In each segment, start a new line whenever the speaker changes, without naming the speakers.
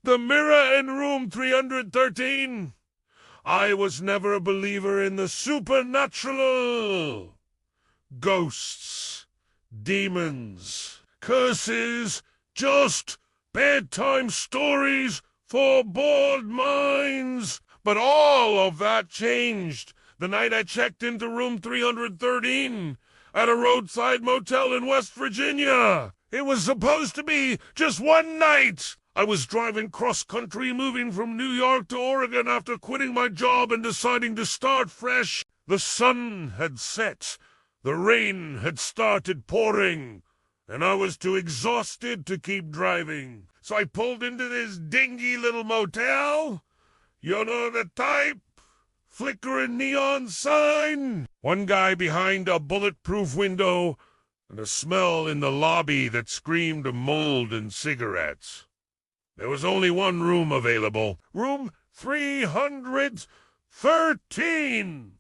The mirror in room 313. I was never a believer in the supernatural. Ghosts, demons, curses, just bedtime stories for bored minds. But all of that changed the night I checked into room 313 at a roadside motel in West Virginia. It was supposed to be just one night. I was driving cross-country, moving from New York to Oregon after quitting my job and deciding to start fresh. The sun had set, the rain had started pouring, and I was too exhausted to keep driving. So I pulled into this dingy little motel. You know the type? Flickering neon sign. One guy behind a bulletproof window, and a smell in the lobby that screamed of mold and cigarettes. There was only one room available. Room 313.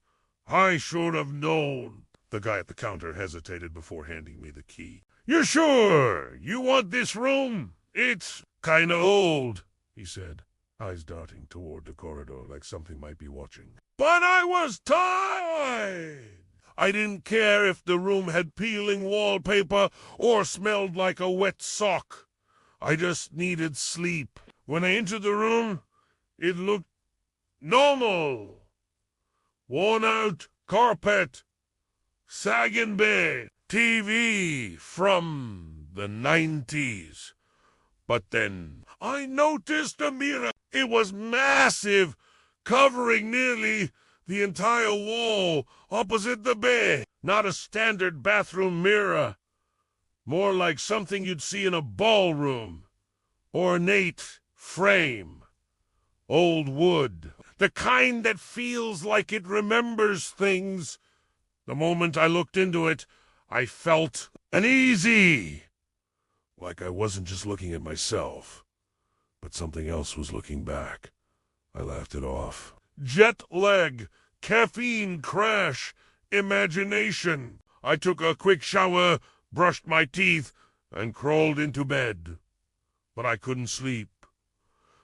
I should have known. The guy at the counter hesitated before handing me the key. "You sure you want this room? It's kinda old," he said, eyes darting toward the corridor like something might be watching. But I was tired. I didn't care if the room had peeling wallpaper or smelled like a wet sock. I just needed sleep. When I entered the room, it looked normal. Worn-out carpet, sagging bed, TV from the 90s. But then I noticed a mirror. It was massive, covering nearly the entire wall opposite the bed. Not a standard bathroom mirror. More like something you'd see in a ballroom. Ornate frame. Old wood. The kind that feels like it remembers things. The moment I looked into it, I felt uneasy. Like I wasn't just looking at myself, but something else was looking back. I laughed it off. Jet lag, caffeine crash, imagination. I took a quick shower, brushed my teeth, and crawled into bed. But I couldn't sleep.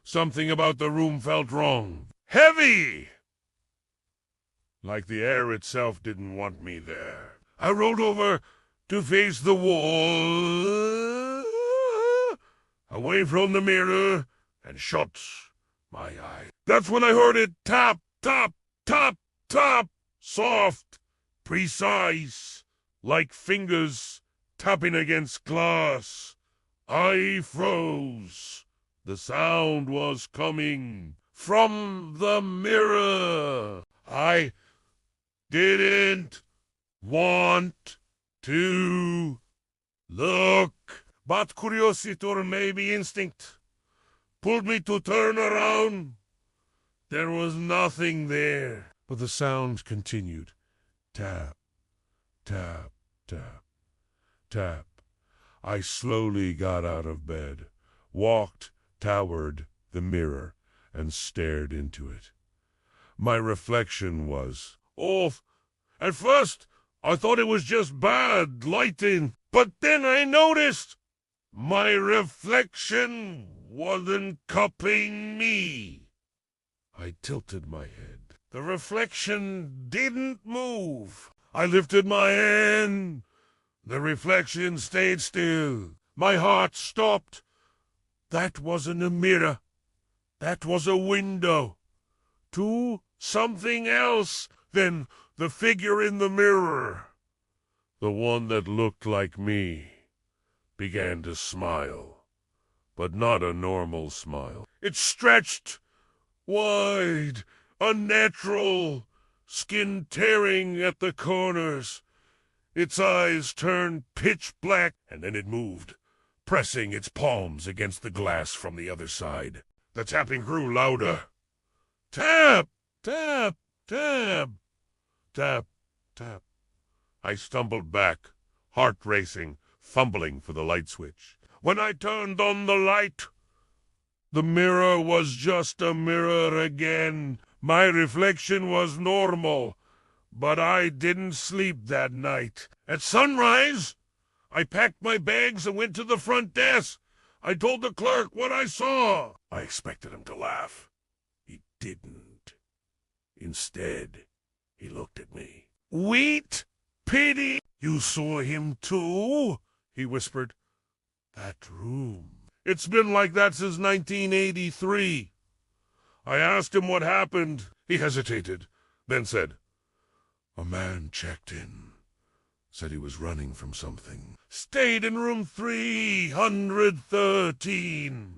Something about the room felt wrong. Heavy! Like the air itself didn't want me there. I rolled over to face the wall, away from the mirror, and shut my eyes. That's when I heard it tap, tap, tap, tap. Soft, precise, like fingers tapping against glass. I froze. The sound was coming from the mirror. I didn't want to look, but curiosity or maybe instinct pulled me to turn around. There was nothing there. But the sound continued. Tap, tap, tap, tap. I slowly got out of bed, walked toward the mirror, and stared into it. My reflection was off. At first, I thought it was just bad lighting, but then I noticed my reflection wasn't copying me. I tilted my head. The reflection didn't move. I lifted my hand. The reflection stayed still. My heart stopped. That wasn't a mirror. That was a window to something else than the figure in the mirror. The one that looked like me began to smile, but not a normal smile. It stretched wide, unnatural, skin tearing at the corners. Its eyes turned pitch black, and then it moved, pressing its palms against the glass from the other side. The tapping grew louder. Tap, tap, tap, tap, tap. I stumbled back, heart racing, fumbling for the light switch. When I turned on the light, the mirror was just a mirror again. My reflection was normal, but I didn't sleep that night. At sunrise, I packed my bags and went to the front desk. I told the clerk what I saw. I expected him to laugh. He didn't. Instead, he looked at me. Wheat? Pity? You saw him too? He whispered. That room. It's been like that since 1983. I asked him what happened. He hesitated, then said, A man checked in. Said he was running from something. Stayed in room 313.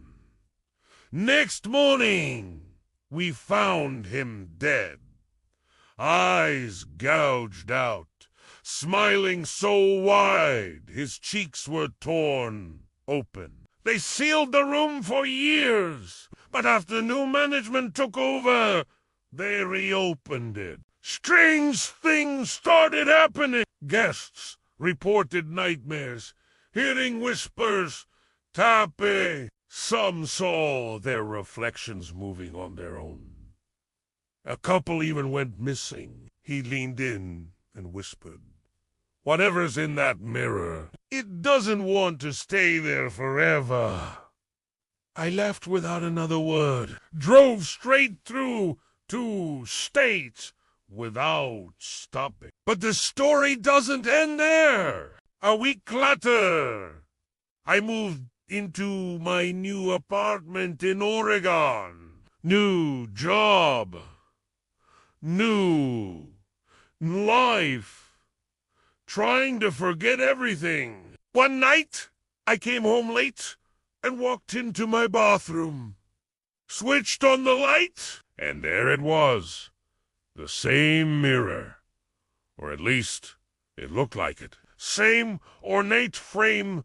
Next morning, we found him dead. Eyes gouged out, smiling so wide his cheeks were torn open. They sealed the room for years, but after new management took over, they reopened it. Strange things started happening. Guests reported nightmares, hearing whispers, tapping. Some saw their reflections moving on their own. A couple even went missing. He leaned in and whispered, Whatever's in that mirror, it doesn't want to stay there forever. I left without another word, drove straight through 2 states without stopping. But the story doesn't end there. A week later, I moved into my new apartment in Oregon. New job. New life. Trying to forget everything. One night, I came home late and walked into my bathroom. Switched on the light, and there it was. The same mirror. Or at least, it looked like it. Same ornate frame,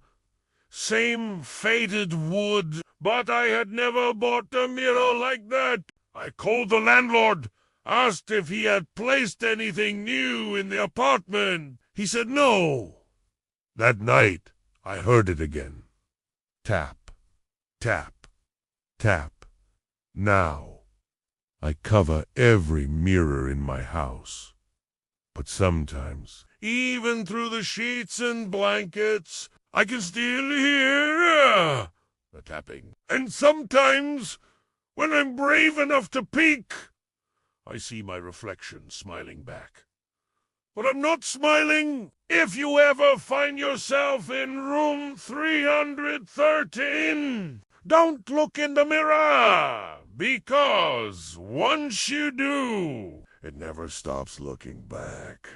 same faded wood. But I had never bought a mirror like that. I called the landlord, asked if he had placed anything new in the apartment. He said no. That night, I heard it again. Tap, tap, tap. Now, I cover every mirror in my house. But sometimes, even through the sheets and blankets, I can still hear the tapping. And sometimes, when I'm brave enough to peek, I see my reflection smiling back. But I'm not smiling. If you ever find yourself in room 313, don't look in the mirror, because once you do, it never stops looking back.